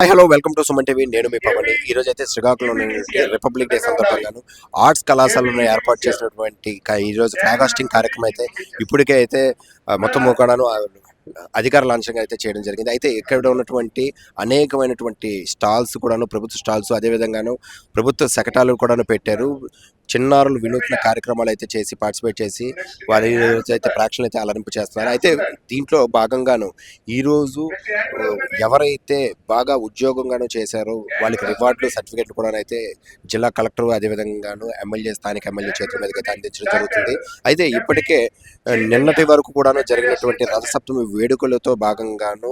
Hi hello welcome to Suman TV. నేను మీ పవన్. ఈ రోజు అయితే శ్రీకాకుళంలో రిపబ్లిక్ డే సందర్భంగాను ఆర్ట్స్ కళాశాలలో ఏర్పాటు చేసినటువంటి ఈ రోజు ఫ్లాగ్ హాస్టింగ్ కార్యక్రమం అయితే ఇప్పటికే అయితే మొత్తం కూడాను అధికార లాంఛనంగా అయితే చేయడం జరిగింది. అయితే ఇక్కడ ఉన్నటువంటి అనేకమైనటువంటి స్టాల్స్ కూడాను ప్రభుత్వ స్టాల్స్ అదేవిధంగాను ప్రభుత్వ శకటాలు కూడాను పెట్టారు. చిన్నారులు వినూత్న కార్యక్రమాలు అయితే చేసి పార్టిసిపేట్ చేసి వారి అయితే ప్రేక్షకులు అయితే అలరింపు చేస్తున్నారు. అయితే దీంట్లో భాగంగాను ఈరోజు ఎవరైతే బాగా ఉద్యోగంగాను చేశారో వాళ్ళకి రివార్డులు సర్టిఫికెట్లు కూడా అయితే జిల్లా కలెక్టర్ అదేవిధంగాను ఎమ్మెల్యే స్థానిక ఎమ్మెల్యే చేతుల మీదకి అయితే అందించడం జరుగుతుంది. అయితే ఇప్పటికే నిన్నటి వరకు కూడాను జరిగినటువంటి రథసప్తమి వేడుకలతో భాగంగాను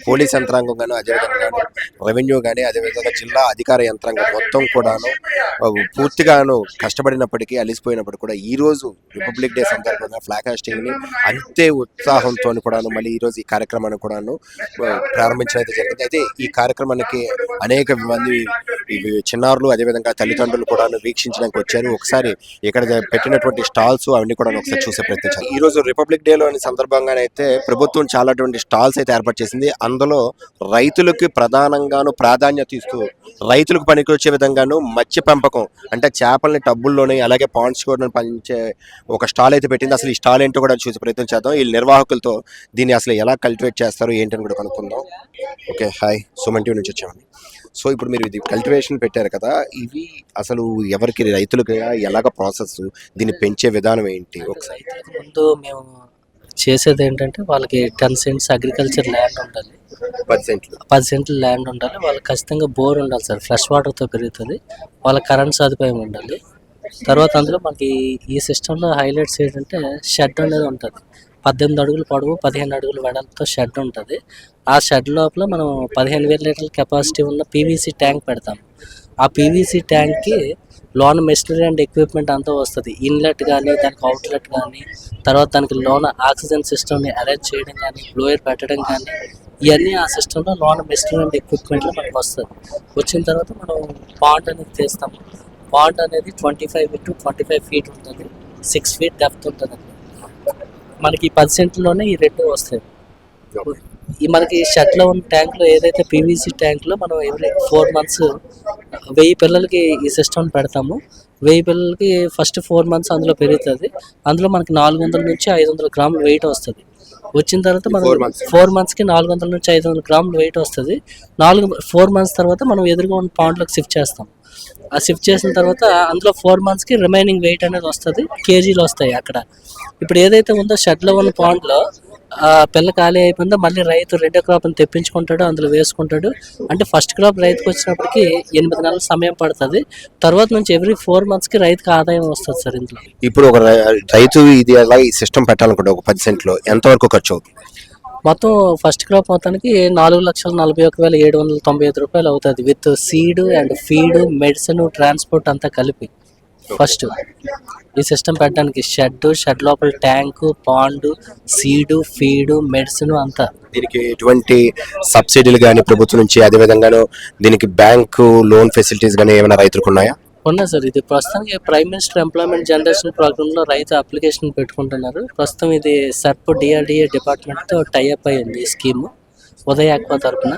పోలీస్ యంత్రాంగం గాను అదేవిధంగాను రెవెన్యూ కానీ అదేవిధంగా జిల్లా అధికార యంత్రాంగం మొత్తం కూడాను పూర్తిగాను కష్టపడినప్పటికీ అలిసిపోయినప్పటికీ కూడా ఈ రోజు రిపబ్లిక్ డే సందర్భంగా ఫ్లాగ్ హాస్టింగ్ ని అంతే ఉత్సాహంతో కూడాను మళ్ళీ ఈ రోజు ఈ కార్యక్రమాన్ని కూడాను ప్రారంభించడం అయితే జరిగింది. అయితే ఈ కార్యక్రమానికి అనేక మంది చిన్నారులు అదేవిధంగా తల్లిదండ్రులు కూడా వీక్షించడానికి వచ్చారు. ఒకసారి ఇక్కడ పెట్టినటువంటి స్టాల్స్ అవన్నీ కూడా ఒకసారి చూసే ప్రయత్నించారు. ఈ రోజు రిపబ్లిక్ డే లోని సందర్భంగానైతే ప్రభుత్వం చాలాటువంటి స్టాల్స్ అయితే ఏర్పాటు చేసింది. అందులో రైతులకి ప్రధానంగాను ప్రాధాన్యత ఇస్తూ రైతులకు పనికొచ్చే విధంగాను మత్స్య పెంపకం అంటే చేపల్ని టబ్బుల్లోని అలాగే పాండ్స్ కూడా పంచే ఒక స్టాల్ అయితే పెట్టింది. అసలు ఈ స్టాల్ ఏంటో కూడా చూసే ప్రయత్నం చేద్దాం. ఈ నిర్వాహకులతో దీన్ని అసలు ఎలా కల్టివేట్ చేస్తారు ఏంటని కూడా కనుక్కుందాం. ఓకే, హాయ్, సుమన్ టీవీ నుంచి వచ్చామండి. సో ఇప్పుడు మీరు ఇది కల్టివేషన్ పెట్టారు కదా, ఇవి అసలు ఎవరికి రైతులకు ఎలాగ ప్రాసెస్, దీన్ని పెంచే విధానం ఏంటి ఒకసారి? ముందు మేము చేసేది ఏంటంటే వాళ్ళకి 10 సెంట్స్ అగ్రికల్చర్ ల్యాండ్ ఉండాలి, 10 సెంట్లు ల్యాండ్ ఉండాలి. వాళ్ళకి ఖచ్చితంగా బోర్ ఉండాలి సార్, ఫ్రెష్ వాటర్తో పెరుగుతుంది. వాళ్ళకి కరెంట్ సదుపాయం ఉండాలి. తర్వాత అందులో మనకి ఈ సిస్టంలో హైలైట్స్ ఏంటంటే షెడ్ అనేది ఉంటుంది. 18 అడుగులు పొడవు 15 అడుగులు వెడల్పుతో షెడ్ ఉంటుంది. ఆ షెడ్ లోపల మనం 15,000 లీటర్ల కెపాసిటీ ఉన్న పీవీసీ ట్యాంక్ పెడతాం. ఆ పీవీసీ ట్యాంక్కి లోన్ మెషినరీ అండ్ ఎక్విప్మెంట్ అంతా వస్తుంది. ఇన్లెట్ కానీ దానికి అవుట్లెట్ కానీ తర్వాత దానికి లోన్ ఆక్సిజన్ సిస్టమ్ని అరేంజ్ చేయడం కానీ బ్లోయర్ పెట్టడం కానీ ఇవన్నీ ఆ సిస్టంలో లోన్ మెషినరీ అండ్ ఎక్విప్మెంట్లో మనకు వస్తుంది. వచ్చిన తర్వాత మనం పాండ్ అనేది తీస్తాము. పాండ్ అనేది 25 into 25 feet ఉంటుంది, 6 feet డెప్త్ ఉంటుంది. మనకి 10 సెంట్లోనే ఈ రెండు వస్తాయి. ఈ మనకి షెడ్లో ఉన్న ట్యాంక్లో ఏదైతే పీవీసీ ట్యాంక్లో మనం ఎవ్రీ 4 months 1000 పిల్లలకి ఈ సిస్టమ్ పెడతాము. 1000 పిల్లలకి ఫస్ట్ 4 months అందులో పెరుగుతుంది. అందులో మనకి 400 నుంచి 500 గ్రాములు వెయిట్ వస్తుంది. వచ్చిన తర్వాత మనం 4 monthsకి 400 నుంచి 500 గ్రాములు వెయిట్ వస్తుంది. 4 months తర్వాత మనం ఎదురుగా ఉన్న పాండ్లోకి షిఫ్ట్ చేస్తాం. ఆ షిఫ్ట్ చేసిన తర్వాత అందులో 4 monthsకి రిమైనింగ్ వెయిట్ అనేది వస్తుంది, కేజీలు వస్తాయి. అక్కడ ఇప్పుడు ఏదైతే ఉందో షెడ్లో ఉన్న పాండ్లో పిల్ల ఖాళీ అయిపోయిందో మళ్ళీ రైతు రెండో క్రాప్ని తెప్పించుకుంటాడు, అందులో వేసుకుంటాడు. అంటే ఫస్ట్ క్రాప్ రైతుకు వచ్చినప్పటికి 8 నెలల సమయం పడుతుంది. తర్వాత నుంచి ఎవ్రీ 4 monthsకి రైతుకి ఆదాయం వస్తుంది సార్. ఇంట్లో ఇప్పుడు ఒక రైతు ఇది అలా ఈ సిస్టమ్ పెట్టాలనుకుంటే ఒక 10 సెంట్లో ఎంతవరకు ఖర్చు అవుతుంది? మొత్తం ఫస్ట్ క్రాప్ మొత్తానికి 4,41,795 రూపాయలు అవుతుంది with seed and feed, medicine, transport అంతా కలిపి. ఫస్ట్ ఈ సిస్టమ్ పెట్టడానికి షెడ్ లోపల tank, Pandu, seed, feed, medicine అంతా. దీనికి ఎటువంటి సబ్సిడీలు కానీ ప్రభుత్వం నుంచి అదేవిధంగాను దీనికి బ్యాంకు లోన్ ఫెసిలిటీస్ కానీ ఏమైనా రైతులకు ఉన్నాయా? ఉన్నాయి సార్. ఇది ప్రస్తుతానికి ప్రైమ్ మినిస్టర్ ఎంప్లాయ్మెంట్ జనరేషన్ ప్రోగ్రాంలో రైతు అప్లికేషన్ పెట్టుకుంటున్నారు. ప్రస్తుతం ఇది సర్ప్ డిఆర్డిఏ డిపార్ట్మెంట్తో టైఅప్ అయ్యింది ఈ స్కీము ఉదయ ఆక్వా తరఫున.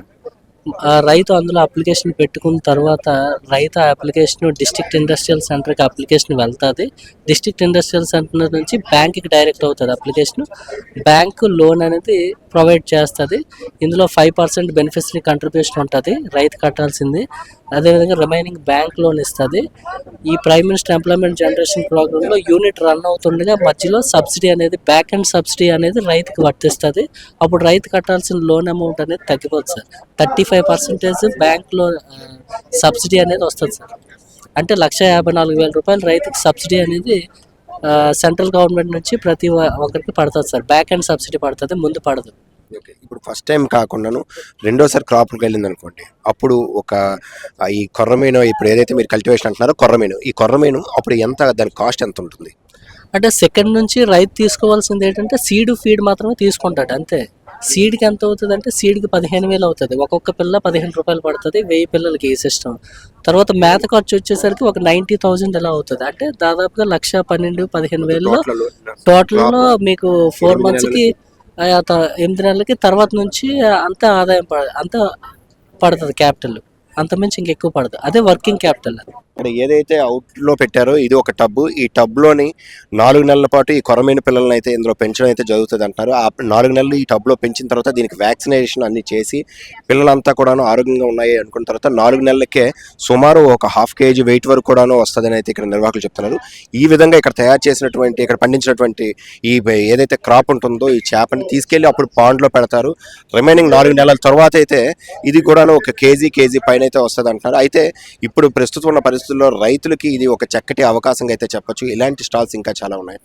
రైతు అందులో అప్లికేషన్ పెట్టుకున్న తర్వాత రైతు ఆ అప్లికేషన్ డిస్ట్రిక్ట్ ఇండస్ట్రియల్ సెంటర్కి అప్లికేషన్ వెళ్తుంది. డిస్ట్రిక్ట్ ఇండస్ట్రియల్ సెంటర్ నుంచి బ్యాంక్కి డైరెక్ట్ అవుతుంది అప్లికేషన్. బ్యాంకు లోన్ అనేది ప్రొవైడ్ చేస్తుంది. ఇందులో 5% బెనిఫిషరీ కంట్రిబ్యూషన్ ఉంటుంది రైతు కట్టాల్సింది. అదేవిధంగా రిమైనింగ్ బ్యాంక్ లోన్ ఇస్తుంది. ఈ ప్రైమ్ మినిస్టర్ ఎంప్లాయ్మెంట్ జనరేషన్ ప్రోగ్రాంలో యూనిట్ రన్ అవుతుండగా మధ్యలో సబ్సిడీ అనేది బ్యాక్ అండ్ సబ్సిడీ అనేది రైతుకి వర్తిస్తుంది. అప్పుడు రైతు కట్టాల్సిన లోన్ అమౌంట్ అనేది తగ్గిపోతుంది సార్. 35% బ్యాంక్లో సబ్సిడీ అనేది వస్తుంది సార్. అంటే 1,54,000 రూపాయలు రైతుకి సబ్సిడీ అనేది సెంట్రల్ గవర్నమెంట్ నుంచి ప్రతి ఒక్కరికి పడుతుంది సార్. బ్యాక్ అండ్ సబ్సిడీ పడుతుంది, ముందు పడదు. ఓకే, ఇప్పుడు ఫస్ట్ టైం కాకుండాను రెండోసారి క్రాప్కి వెళ్ళింది అనుకోండి, అప్పుడు ఒక ఈ కొర్రమీను ఇప్పుడు ఏదైతే మీరు కల్టివేషన్ అంటున్నారో కొర్రమీను, ఈ కొర్రమీను అప్పుడు ఎంత దాని కాస్ట్ ఎంత ఉంటుంది? అంటే సెకండ్ నుంచి రైతు తీసుకోవాల్సింది ఏంటంటే సీడ్, ఫీడ్ మాత్రమే తీసుకుంటాడు అంతే. సీడ్కి ఎంత అవుతుంది అంటే సీడ్కి 15,000 అవుతుంది. ఒక్కొక్క పిల్ల 15 రూపాయలు పడుతుంది 1000 పిల్లలకి ఈ సిస్టమ్. తర్వాత మేత ఖర్చు వచ్చేసరికి ఒక 90,000 ఎలా అవుతుంది. అంటే దాదాపుగా 1,12,000-15,000 టోటల్లో మీకు 4 monthsకి 8 నెలలకి తర్వాత నుంచి అంత ఆదాయం అంత పడుతుంది క్యాపిటల్, అంతమించి ఇంకెక్కువ పడదు. అదే వర్కింగ్ క్యాపిటల్. ఇక్కడ ఏదైతే అవుట్లో పెట్టారో ఇది ఒక టబ్బు. ఈ టబ్లోని 4 నెలల పాటు ఈ కొరమీను పిల్లల్ని అయితే ఇందులో పెంచడం అయితే జరుగుతుంది అంటున్నారు. ఆ 4 నెలలు ఈ టబ్లో పెంచిన తర్వాత దీనికి వ్యాక్సినేషన్ అన్ని చేసి పిల్లలంతా కూడాను ఆరోగ్యంగా ఉన్నాయి అనుకున్న తర్వాత 4 నెలలకే సుమారు ఒక 1/2 kg వెయిట్ వరకు కూడాను వస్తుందని అయితే ఇక్కడ నిర్వాహకులు చెప్తున్నారు. ఈ విధంగా ఇక్కడ తయారు చేసినటువంటి ఇక్కడ పండించినటువంటి ఈ ఏదైతే క్రాప్ ఉంటుందో ఈ చేపని తీసుకెళ్లి అప్పుడు పాండ్లో పెడతారు. రిమైనింగ్ 4 నెలల తర్వాత అయితే ఇది కూడాను ఒక కేజీ పైన అయితే వస్తుంది అంటున్నారు. అయితే ఇప్పుడు ప్రస్తుతం ఉన్న పరిస్థితుల్లో రైతులకి ఇది ఒక చక్కటి అవకాశంగా అయితే చెప్పొచ్చు. ఇలాంటి స్టాల్స్ ఇంకా చాలా ఉన్నాయి.